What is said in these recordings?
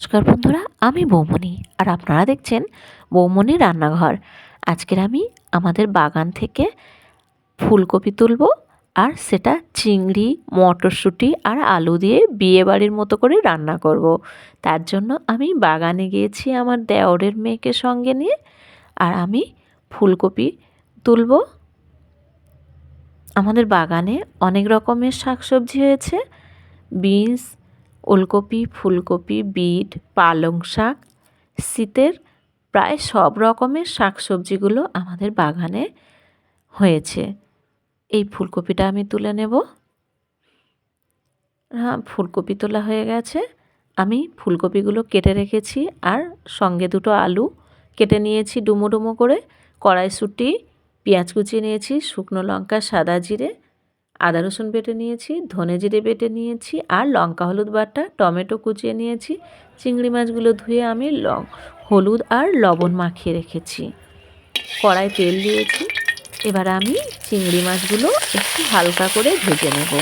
নমস্কার বন্ধুরা, আমি বৌমনি আর আপনারা দেখছেন বৌমনি রান্নাঘর। আজকের আমি আমাদের বাগান থেকে ফুলকপি তুলব আর সেটা চিংড়ি, মটরশুঁটি আর আলু দিয়ে বিয়েবাড়ির মতো করে রান্না করব। তার জন্য আমি বাগানে গিয়েছি আমার দেওরের মেয়েকে সঙ্গে নিয়ে, আর আমি ফুলকপি তুলব। আমাদের বাগানে অনেক রকমের শাকসবজি হয়েছে, বিনস, ওলকপি, ফুলকপি, বিট, পালং শাক। শীতের প্রায় সব রকমের শাকসবজিগুলো আমাদের বাগানে হয়েছে। এই ফুলকপিটা আমি তুলে নেব। হ্যাঁ, ফুলকপি তোলা হয়ে গেছে। আমি ফুলকপিগুলো কেটে রেখেছি আর সঙ্গে দুটো আলু কেটে নিয়েছি ডুমো ডুমো করে। কড়াইশুঁটি, পেঁয়াজ কুচিয়ে নিয়েছি, শুকনো লঙ্কা, সাদা জিরে, আদা রসুন বেটে নিয়েছি, ধনে জিরে বেটে নিয়েছি আর লঙ্কা হলুদ বাটা, টমেটো কুচিয়ে নিয়েছি। চিংড়ি মাছগুলো ধুয়ে আমি হলুদ আর লবণ মাখিয়ে রেখেছি। কড়াই তেল দিয়েছি। এবার আমি চিংড়ি মাছগুলো একটু হালকা করে ভেজে নেব।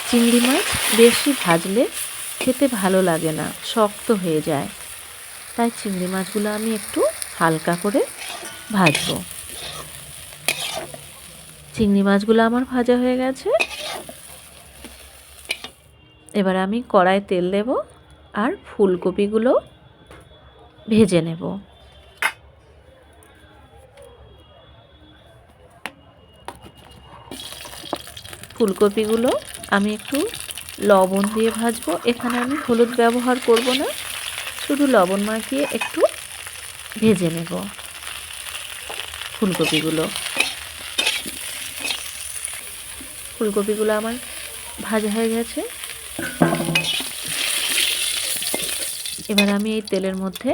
চিংড়ি মাছ বেশি ভাজলে খেতে ভালো লাগে না, শক্ত হয়ে যায়। তাই চিংড়ি মাছগুলো আমি একটু হালকা করে ভাজবো। চিংড়ি মাছগুলো আমার ভাজা হয়ে গেছে। এবার আমি কড়ায় তেল দেব আর ফুলকপিগুলো ভেজে নেব। ফুলকপিগুলো আমি একটু লবণ দিয়ে ভাজবো। এখানে আমি হলুদ ব্যবহার করব না, শুধু লবণ মাখিয়ে একটু ভেজে নেব ফুলকপিগুলো। ফুলকপিগুলো আমার ভাজা হয়ে গেছে। এবার আমি এই তেলের মধ্যে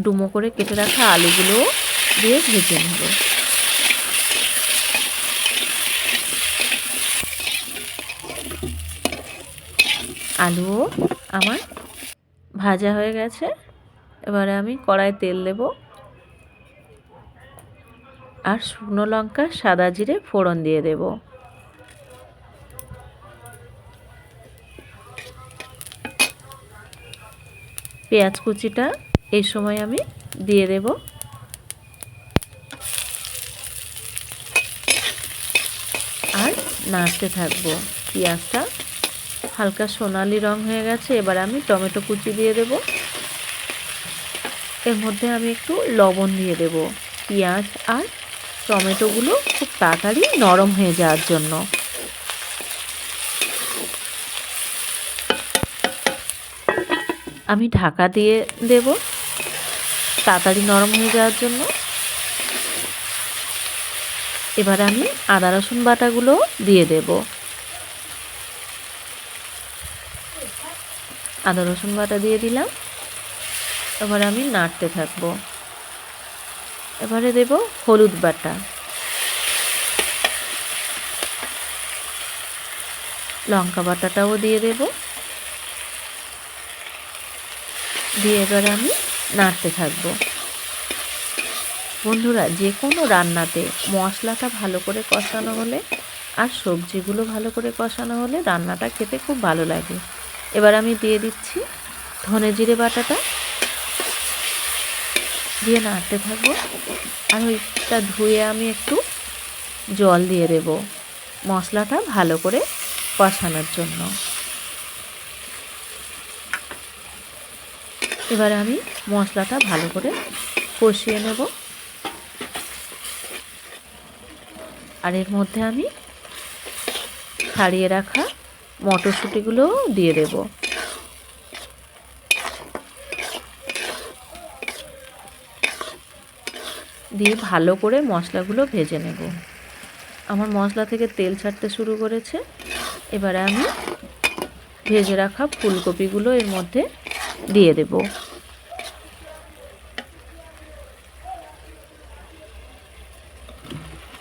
ডুমো করে কেটে রাখা আলুগুলো দিয়ে ভেজে নেব। আলুও আমার ভাজা হয়ে গেছে। এবারে আমি কড়ায় তেল দেব আর শুকনো লঙ্কা, সাদা জিরে ফোড়ন দিয়ে দেব। পেঁয়াজ কুচিটা এই সময় আমি দিয়ে দেব। আর নাড়তে থাকবো। পেঁয়াজটা হালকা সোনালি রং হয়ে গেছে। এবার আমি টমেটো কুচি দিয়ে দেব। এর মধ্যে আমি একটু লবণ দিয়ে দেব, পেঁয়াজ আর টমেটোগুলো খুব তাড়াতাড়ি নরম হয়ে যাওয়ার জন্য। আমি ঢাকা দিয়ে দেব তাড়াতাড়ি নরম হয়ে যাওয়ার জন্য। এবার আমি আদা রসুন বাটাগুলো দিয়ে দেব। আদা রসুন বাটা দিয়ে দিলাম। এবার আমি নাড়তে থাকবো। এবারে দেব হলুদ বাটা, লঙ্কা বাটাটাও দিয়ে দেব। দিয়ে এবারে আমি নাড়তে থাকবো। বন্ধুরা, যে কোনো রান্নাতে মশলাটা ভালো করে কষানো হলে আর সবজিগুলো ভালো করে কষানো হলে রান্নাটা খেতে খুব ভালো লাগে। এবার আমি দিয়ে দিচ্ছি ধনে জিরে বাটাটা, দিয়ে নাড়তে থাকবো। আর ওইটা ধুয়ে আমি একটু জল দিয়ে দেব মশলাটা ভালো করে কষানোর জন্য। এবার আমি মশলাটা ভালো করে কষিয়ে নেব। আর এর মধ্যে আমি ছাড়িয়ে রাখা মটরশুঁটিগুলো দিয়ে দেব। দিয়ে ভালো করে মশলাগুলো ভেজে নেব। আমার মশলা থেকে তেল ছাড়তে শুরু করেছে। এবারে আমি ভেজে রাখা ফুলকপিগুলো এর মধ্যে দিয়ে দেব।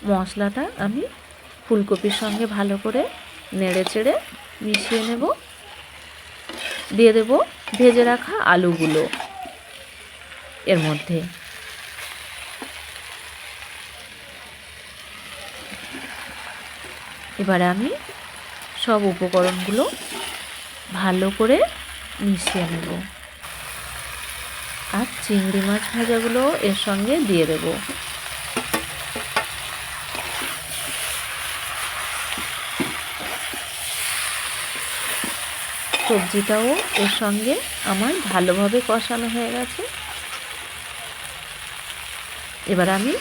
মশলাটা আমি ফুলকপির সঙ্গে ভালো করে নেড়ে চেড়ে মিশিয়ে নেব। দিয়ে দেব ভেজে রাখা আলুগুলো এর মধ্যে। এবারে আমি সব উপকরণগুলো ভালো করে মিশিয়ে নেব। আর চিংড়ি মাছ ভাজাগুলো এর সঙ্গে দিয়ে দেব। সবজিটাও এর সঙ্গে আমার ভালোভাবে কষানো হয়ে গেছে। এবার আমি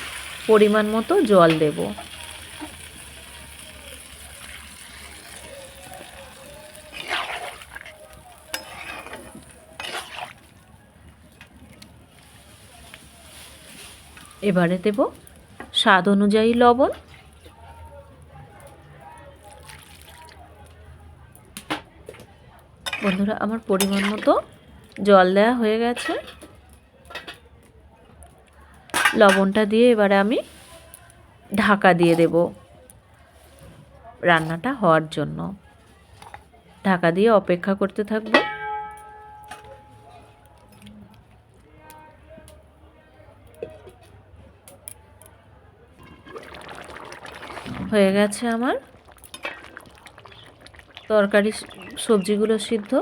পরিমাণ মতো জল দেব। এবারে দেব স্বাদ অনুযায়ী লবণ। বন্ধুরা, আমার পরিমাণ মতো জল দেওয়া হয়ে গেছে। লবণটা দিয়ে এবারে আমি ঢাকা দিয়ে দেব রান্নাটা হওয়ার জন্য। ঢাকা দিয়ে অপেক্ষা করতে থাকবো। হয়ে গেছে আমার তরকারি সবজিগুলো সিদ্ধ।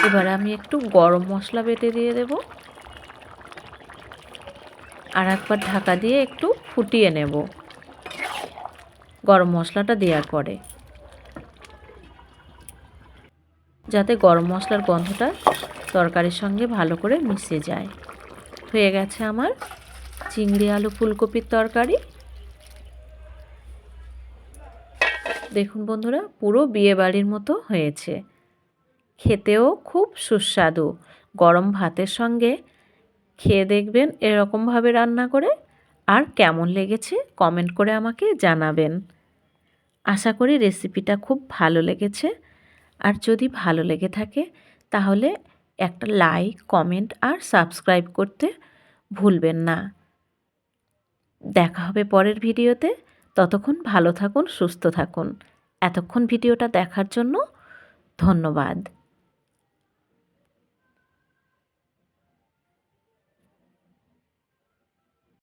এবারে আমি একটু গরম মশলা বেটে দিয়ে দেব। আর একবার ঢাকা দিয়ে একটু ফুটিয়ে নেব গরম মশলাটা দেওয়ার পরে, যাতে গরম মশলার গন্ধটা তরকারির সঙ্গে ভালো করে মিশে যায়। হয়ে গেছে আমার চিংড়ি আলু ফুলকপির তরকারি। দেখুন বন্ধুরা, পুরো বিয়েবাড়ির মতো হয়েছে। খেতেও খুব সুস্বাদু। গরম ভাতের সঙ্গে খেয়ে দেখবেন এরকমভাবে রান্না করে, আর কেমন লেগেছে কমেন্ট করে আমাকে জানাবেন। আশা করি রেসিপিটা খুব ভালো লেগেছে। আর যদি ভালো লেগে থাকে তাহলে একটা লাইক, কমেন্ট আর সাবস্ক্রাইব করতে ভুলবেন না। দেখা হবে পরের ভিডিওতে। ততক্ষণ ভালো থাকুন, সুস্থ থাকুন। এতক্ষণ ভিডিওটা দেখার জন্য ধন্যবাদ।